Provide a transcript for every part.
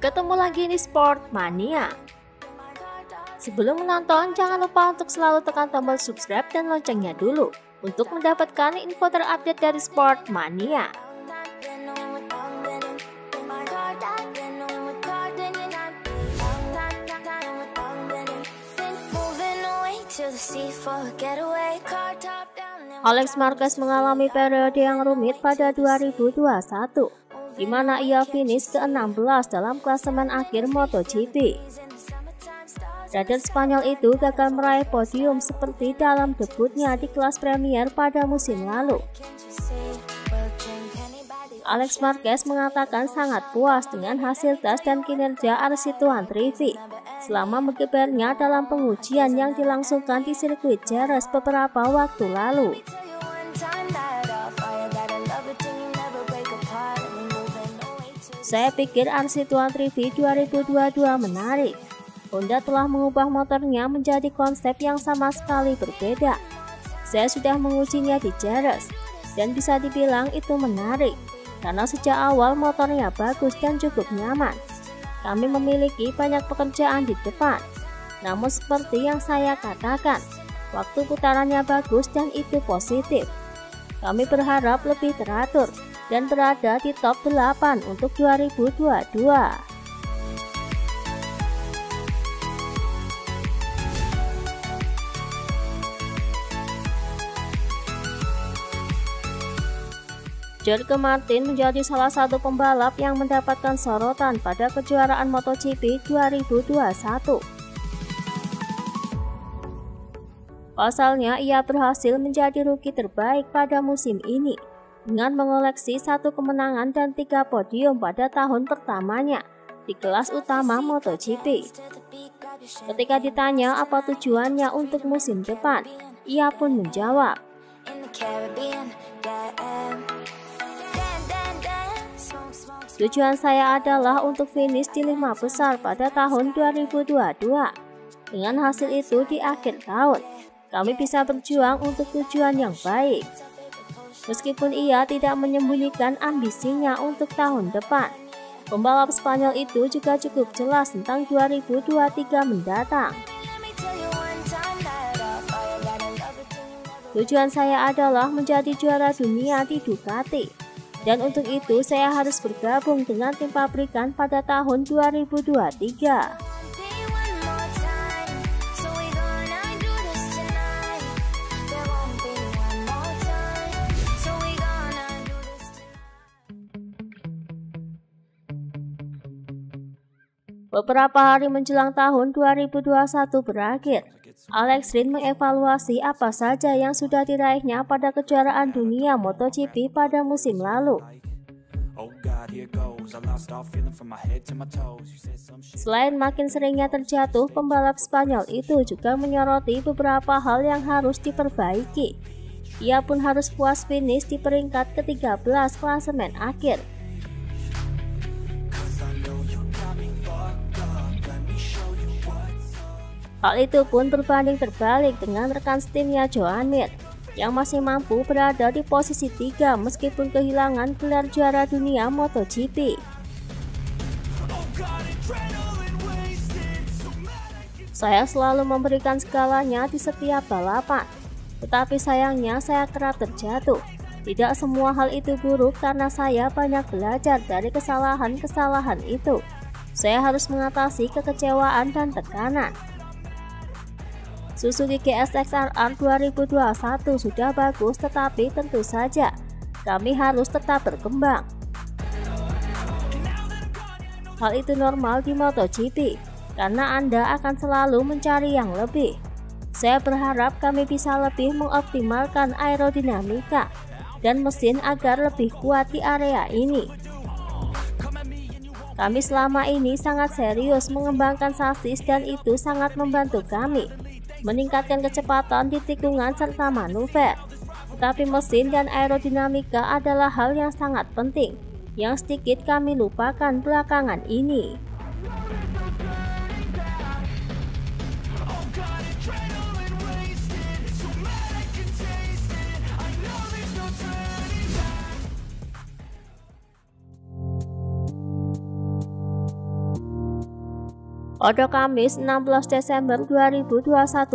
Ketemu lagi di Sport Mania. Sebelum menonton, jangan lupa untuk selalu tekan tombol subscribe dan loncengnya dulu untuk mendapatkan info terupdate dari Sport Mania. Alex Marquez mengalami periode yang rumit pada 2021, di mana ia finish ke-16 dalam klasemen akhir MotoGP. Rider Spanyol itu gagal meraih podium seperti dalam debutnya di kelas Premier pada musim lalu. Alex Marquez mengatakan sangat puas dengan hasil tes dan kinerja RC200 selama mengebernya dalam pengujian yang dilangsungkan di sirkuit Jerez beberapa waktu lalu. Saya pikir RC200 2022 menarik. Honda telah mengubah motornya menjadi konsep yang sama sekali berbeda. Saya sudah mengujinya di Jerez dan bisa dibilang itu menarik karena sejak awal motornya bagus dan cukup nyaman. Kami memiliki banyak pekerjaan di depan, namun seperti yang saya katakan, waktu putarannya bagus dan itu positif. Kami berharap lebih teratur dan berada di top 8 untuk 2022. Jorge Martin menjadi salah satu pembalap yang mendapatkan sorotan pada kejuaraan MotoGP 2021. Pasalnya, ia berhasil menjadi rookie terbaik pada musim ini dengan mengoleksi 1 kemenangan dan 3 podium pada tahun pertamanya di kelas utama MotoGP. Ketika ditanya apa tujuannya untuk musim depan, ia pun menjawab, "Tujuan saya adalah untuk finish di 5 besar pada tahun 2022. Dengan hasil itu di akhir tahun, kami bisa berjuang untuk tujuan yang baik." Meskipun ia tidak menyembunyikan ambisinya untuk tahun depan, pembalap Spanyol itu juga cukup jelas tentang 2023 mendatang. "Tujuan saya adalah menjadi juara dunia di Ducati. Dan untuk itu saya harus bergabung dengan tim pabrikan pada tahun 2023. Beberapa hari menjelang tahun 2021 berakhir, Alex Rins mengevaluasi apa saja yang sudah diraihnya pada kejuaraan dunia MotoGP pada musim lalu. Selain makin seringnya terjatuh, pembalap Spanyol itu juga menyoroti beberapa hal yang harus diperbaiki. Ia pun harus puas finish di peringkat ke-13 klasemen akhir. Hal itu pun berbanding terbalik dengan rekan setimnya Joan Mir yang masih mampu berada di posisi 3 meskipun kehilangan gelar juara dunia MotoGP. "Saya selalu memberikan segalanya di setiap balapan, tetapi sayangnya saya kerap terjatuh. Tidak semua hal itu buruk karena saya banyak belajar dari kesalahan-kesalahan itu. Saya harus mengatasi kekecewaan dan tekanan. Suzuki GSX-R 2021 sudah bagus, tetapi tentu saja kami harus tetap berkembang. Hal itu normal di MotoGP karena Anda akan selalu mencari yang lebih. Saya berharap kami bisa lebih mengoptimalkan aerodinamika dan mesin agar lebih kuat di area ini. Kami selama ini sangat serius mengembangkan sasis dan itu sangat membantu kami meningkatkan kecepatan di tikungan serta manuver. Tetapi mesin dan aerodinamika adalah hal yang sangat penting yang sedikit kami lupakan belakangan ini." Pada Kamis 16 Desember 2021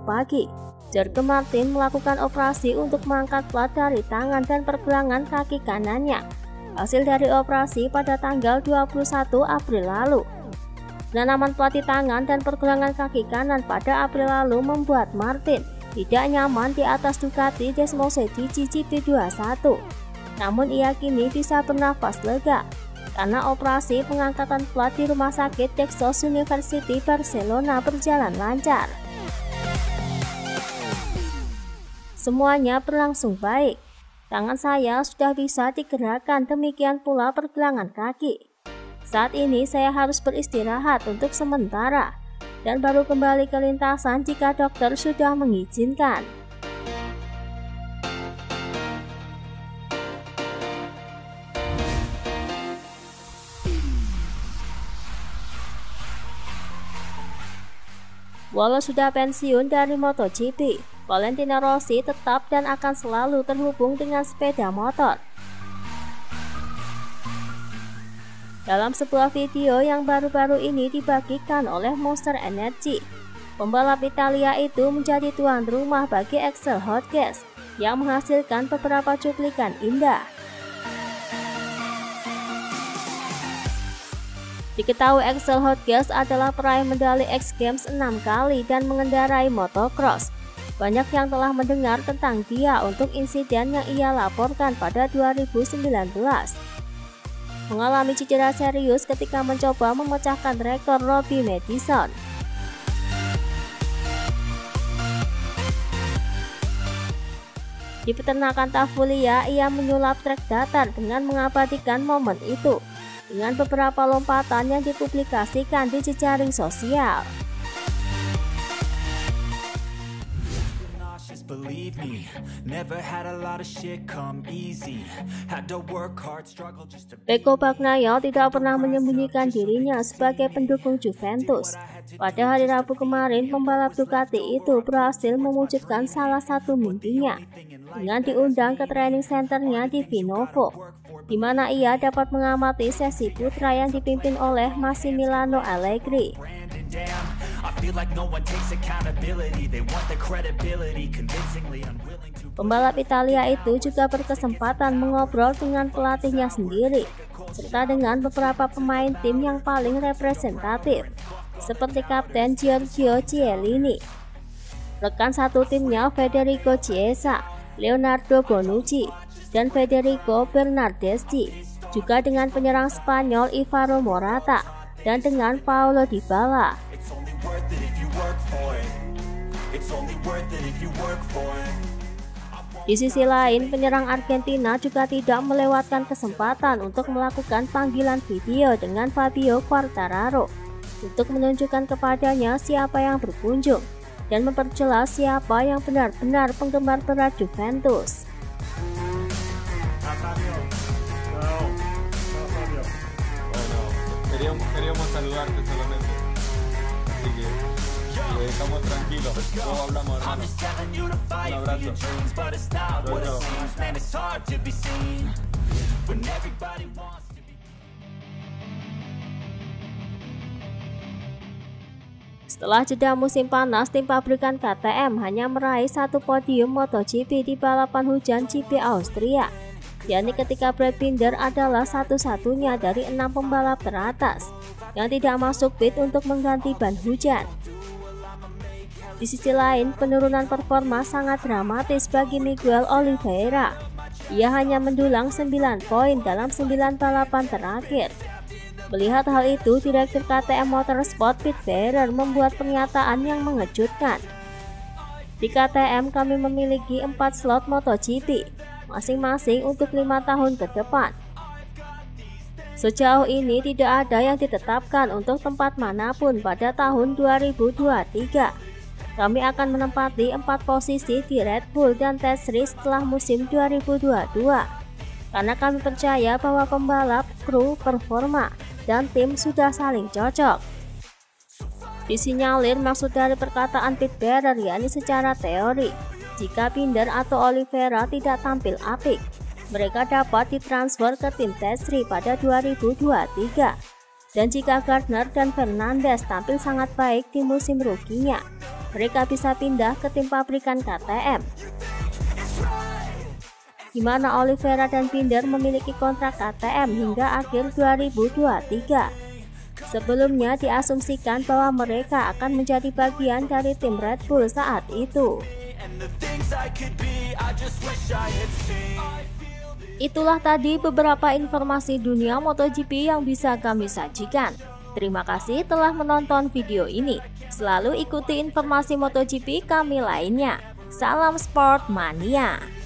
pagi, Jorge Martin melakukan operasi untuk mengangkat plat dari tangan dan pergelangan kaki kanannya. Hasil dari operasi pada tanggal 21 April lalu. Penanaman plat di tangan dan pergelangan kaki kanan pada April lalu membuat Martin tidak nyaman di atas Ducati Desmosedi GP21. Namun ia kini bisa bernafas lega karena operasi pengangkatan plat di Rumah Sakit Texas University Barcelona berjalan lancar. Semuanya berlangsung baik. Tangan saya sudah bisa digerakkan, demikian pula pergelangan kaki. Saat ini saya harus beristirahat untuk sementara dan baru kembali ke lintasan jika dokter sudah mengizinkan. Walau sudah pensiun dari MotoGP, Valentino Rossi tetap dan akan selalu terhubung dengan sepeda motor. Dalam sebuah video yang baru-baru ini dibagikan oleh Monster Energy, pembalap Italia itu menjadi tuan rumah bagi Excel Hot Gas yang menghasilkan beberapa cuplikan indah. Diketahui Excel Hot Gas adalah peraih medali X Games 6 kali dan mengendarai motocross. Banyak yang telah mendengar tentang dia untuk insiden yang ia laporkan pada 2019. Mengalami cedera serius ketika mencoba memecahkan rekor Robbie Madison. Di peternakan Tafulia, ia menyulap trek datar dengan mengabadikan momen itu dengan beberapa lompatan yang dipublikasikan di jejaring sosial. Pecco Bagnaia tidak pernah menyembunyikan dirinya sebagai pendukung Juventus. Pada hari Rabu kemarin, pembalap Ducati itu berhasil mewujudkan salah satu mimpinya dengan diundang ke training centernya di Vinovo, di mana ia dapat mengamati sesi putra yang dipimpin oleh Massimiliano Allegri. Pembalap Italia itu juga berkesempatan mengobrol dengan pelatihnya sendiri, serta dengan beberapa pemain tim yang paling representatif, seperti Kapten Giorgio Chiellini, rekan satu timnya Federico Chiesa, Leonardo Bonucci, dan Federico Bernardeschi, juga dengan penyerang Spanyol Alvaro Morata, dan dengan Paulo Dybala. Di sisi lain, penyerang Argentina juga tidak melewatkan kesempatan untuk melakukan panggilan video dengan Fabio Quartararo untuk menunjukkan kepadanya siapa yang berkunjung dan memperjelas siapa yang benar-benar penggemar berat Juventus. Queríamos saludarte solamente. Así que estamos tranquilos. Todos hablamos, hermano. Un abrazo. Setelah jeda musim panas, tim pabrikan KTM hanya meraih satu podium MotoGP di balapan hujan GP Austria, yakni ketika Brad Binder adalah satu-satunya dari 6 pembalap teratas yang tidak masuk pit untuk mengganti ban hujan. Di sisi lain, penurunan performa sangat dramatis bagi Miguel Oliveira. Ia hanya mendulang 9 poin dalam 9 balapan terakhir. Melihat hal itu, Direktur KTM Motorsport Pete Wehrer membuat pernyataan yang mengejutkan. Di KTM kami memiliki 4 slot MotoGP, masing-masing untuk 5 tahun ke depan. Sejauh ini tidak ada yang ditetapkan untuk tempat manapun pada tahun 2023. Kami akan menempati 4 posisi di Red Bull dan Tesri setelah musim 2022. Karena kami percaya bahwa pembalap, kru, performa, dan tim sudah saling cocok. Disinyalir maksud dari perkataan Pete Wehrer yakni secara teori, jika Binder atau Oliveira tidak tampil apik, mereka dapat ditransfer ke tim Tesri pada 2023. Dan jika Gardner dan Fernandes tampil sangat baik di musim rukinya, mereka bisa pindah ke tim pabrikan KTM, di mana Oliveira dan Binder memiliki kontrak KTM hingga akhir 2023. Sebelumnya diasumsikan bahwa mereka akan menjadi bagian dari tim Red Bull saat itu. Itulah tadi beberapa informasi dunia MotoGP yang bisa kami sajikan. Terima kasih telah menonton video ini. Selalu ikuti informasi MotoGP kami lainnya. Salam Sport Mania.